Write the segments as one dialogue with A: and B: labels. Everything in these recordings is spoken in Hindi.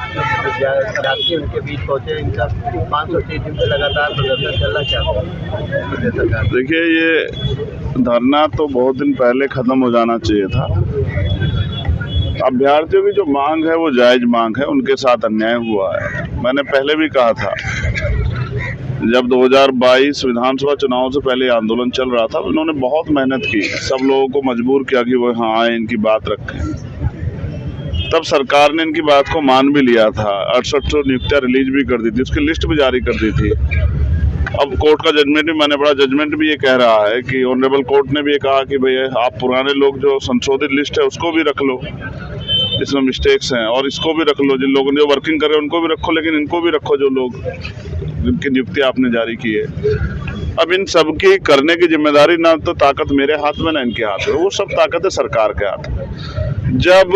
A: विद्यार्थी उनके बीच पहुंचे। इनका 530 दिन से लगातार प्रदर्शन चल रहा है।
B: देखिए, ये धरना तो बहुत दिन पहले खत्म हो जाना चाहिए था। अभ्यर्थियों की जो मांग है वो जायज मांग है, उनके साथ अन्याय हुआ है। मैंने पहले भी कहा था, जब 2022 विधानसभा चुनाव से पहले आंदोलन चल रहा था, उन्होंने बहुत मेहनत की, सब लोगों को मजबूर किया कि वो यहाँ आए, इनकी बात रखें। तब सरकार ने इनकी बात को मान भी लिया था, 68 नियुक्तियां रिलीज भी कर दी थी, उसकी लिस्ट भी जारी कर दी थी। अब कोर्ट का जजमेंट भी मैंने पढ़ा, जजमेंट भी ये कह रहा है कि ऑनरेबल कोर्ट ने भी ये कहा कि भाई आप पुराने लोग जो संशोधित लिस्ट है उसको भी रख लो, इसमें मिस्टेक्स हैं, और इसको भी रख लो, जिन लोगों ने जो वर्किंग कर रहे हैं उनको भी रखो, लेकिन इनको भी रखो जो लोग जिनकी नियुक्ति आपने जारी की है। अब इन सब की करने की जिम्मेदारी ना तो ताकत मेरे हाथ में ना इनके हाथ में, वो सब ताकत है सरकार के हाथ में। जब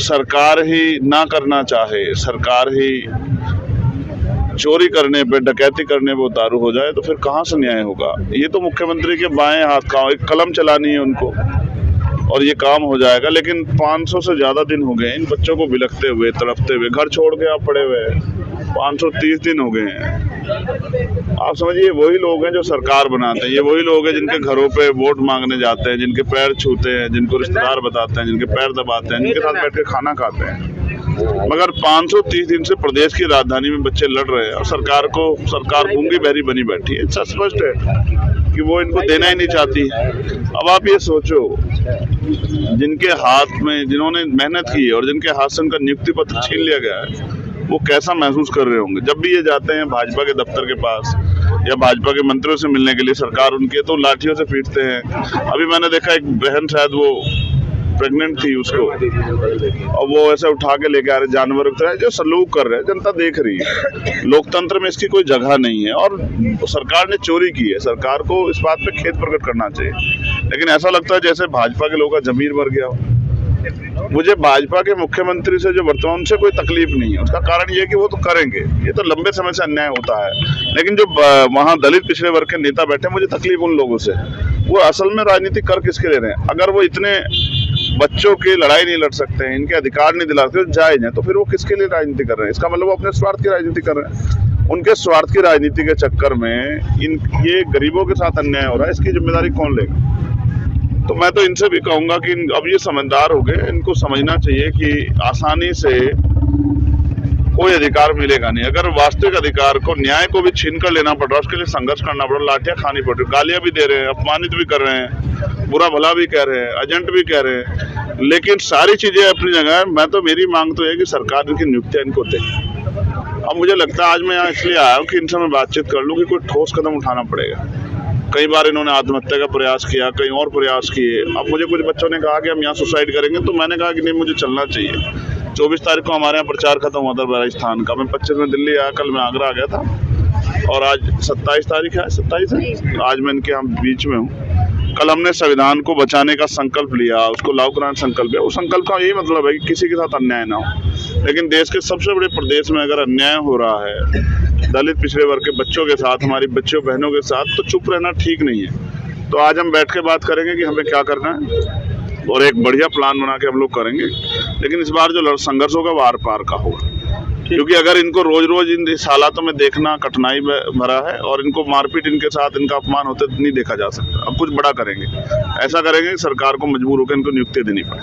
B: सरकार ही ना करना चाहे, सरकार ही चोरी करने पे, डकैती करने पे उतारू हो जाए, तो फिर कहाँ से न्याय होगा। ये तो मुख्यमंत्री के बाएं हाथ का एक कलम चलानी है उनको, और ये काम हो जाएगा। लेकिन 500 से ज्यादा दिन हो गए इन बच्चों को बिलखते हुए, तड़पते हुए, घर छोड़ के आप पड़े हुए हैं। 530 दिन हो गए हैं। आप समझिए, वही लोग हैं जो सरकार बनाते हैं, ये वही लोग हैं जिनके घरों पे वोट मांगने जाते हैं, जिनके पैर छूते हैं, जिनको रिश्तेदार बताते हैं, जिनके पैर दबाते हैं, जिनके साथ बैठ के खाना खाते हैं। मगर 530 दिन से प्रदेश की राजधानी में बच्चे लड़ रहे हैं और सरकार गूंगी बहरी बनी बैठी है। स्पष्ट है कि वो इनको देना ही नहीं चाहती। अब आप ये सोचो, जिनके हाथ में, जिन्होंने मेहनत की है और जिनके हाथ से उनका नियुक्ति पत्र छीन लिया गया है, वो कैसा महसूस कर रहे होंगे। जब भी ये जाते हैं भाजपा के दफ्तर के पास या भाजपा के मंत्रियों से मिलने के लिए, सरकार उनके तो लाठियों से पीटते हैं। अभी मैंने देखा एक बहन, शायद वो प्रेग्नेंट थी, उसको और वो ऐसे उठा के लेके आ रहे, जानवर की तरह जो सलूक कर रहे हैं। जनता देख रही है। लोकतंत्र में इसकी कोई जगह नहीं है और सरकार ने चोरी की है। सरकार को इस बात पे खेद प्रकट करना चाहिए, लेकिन ऐसा लगता है जैसे भाजपा के लोगों का जमीर मर गया हो। मुझे भाजपा के मुख्यमंत्री से जो वर्तमान, उनसे कोई तकलीफ नहीं है। उसका कारण ये है कि वो तो करेंगे, ये तो लंबे समय से अन्याय होता है। लेकिन जो वहाँ दलित पिछड़े वर्ग के नेता बैठे, मुझे तकलीफ उन लोगों से। वो असल में राजनीति कर किसके ले रहे हैं। अगर वो इतने बच्चों की लड़ाई नहीं लड़ सकते हैं, इनके अधिकार नहीं दिला सकते, जायज है, तो फिर वो किसके लिए राजनीति कर रहे हैं। इसका मतलब वो अपने स्वार्थ की राजनीति कर रहे हैं। उनके स्वार्थ की राजनीति के चक्कर में ये गरीबों के साथ अन्याय हो रहा है। इसकी जिम्मेदारी कौन लेगा। तो मैं तो इनसे भी कहूंगा कि अब ये समझदार हो गए, इनको समझना चाहिए कि आसानी से कोई अधिकार मिलेगा नहीं। अगर वास्तविक अधिकार को, न्याय को भी छीन कर लेना पड़ रहा है, उसके लिए संघर्ष करना पड़ रहा है, लाठियां खानी पड़ रही, गालियां भी दे रहे हैं, अपमानित भी कर रहे हैं, बुरा भला भी कह रहे हैं, एजेंट भी कह रहे हैं, लेकिन सारी चीजें अपनी जगह है। मैं तो, मेरी मांग तो है कि सरकार इनकी नियुक्तियां इनको दे। अब मुझे लगता है आज मैं यहाँ इसलिए आया हूँ कि इनसे मैं बातचीत कर लूँ कि कोई ठोस कदम उठाना पड़ेगा। कई बार इन्होंने आत्महत्या का प्रयास किया, कई और प्रयास किए। अब मुझे कुछ बच्चों ने कहा कि हम यहाँ सुसाइड करेंगे, तो मैंने कहा कि नहीं, मुझे चलना चाहिए। 24 तारीख को हमारे यहाँ प्रचार खत्म हुआ था राजस्थान का। मैं 25 में दिल्ली आया, कल मैं आगरा आ गया था, और आज 27 तारीख है, 27 है, आज मैं इनके यहाँ बीच में हूँ। कल हमने संविधान को बचाने का संकल्प लिया, उसको लागू कराने का संकल्प लिया। उस संकल्प का यही मतलब है कि किसी के साथ अन्याय ना हो। लेकिन देश के सबसे बड़े प्रदेश में अगर अन्याय हो रहा है दलित पिछड़े वर्ग के बच्चों के साथ, हमारी बच्चियों बहनों के साथ, तो चुप रहना ठीक नहीं है। तो आज हम बैठ के बात करेंगे कि हमें क्या करना है, और एक बढ़िया प्लान बना के हम लोग करेंगे। लेकिन इस बार जो संघर्ष होगा वो आर पार का होगा, क्योंकि अगर इनको रोज रोज इन हालातों में देखना कठिनाई भरा है, और इनको मारपीट, इनके साथ इनका अपमान होते नहीं देखा जा सकता। अब कुछ बड़ा करेंगे, ऐसा करेंगे कि सरकार को मजबूर होकर इनको नियुक्ति देनी पड़े।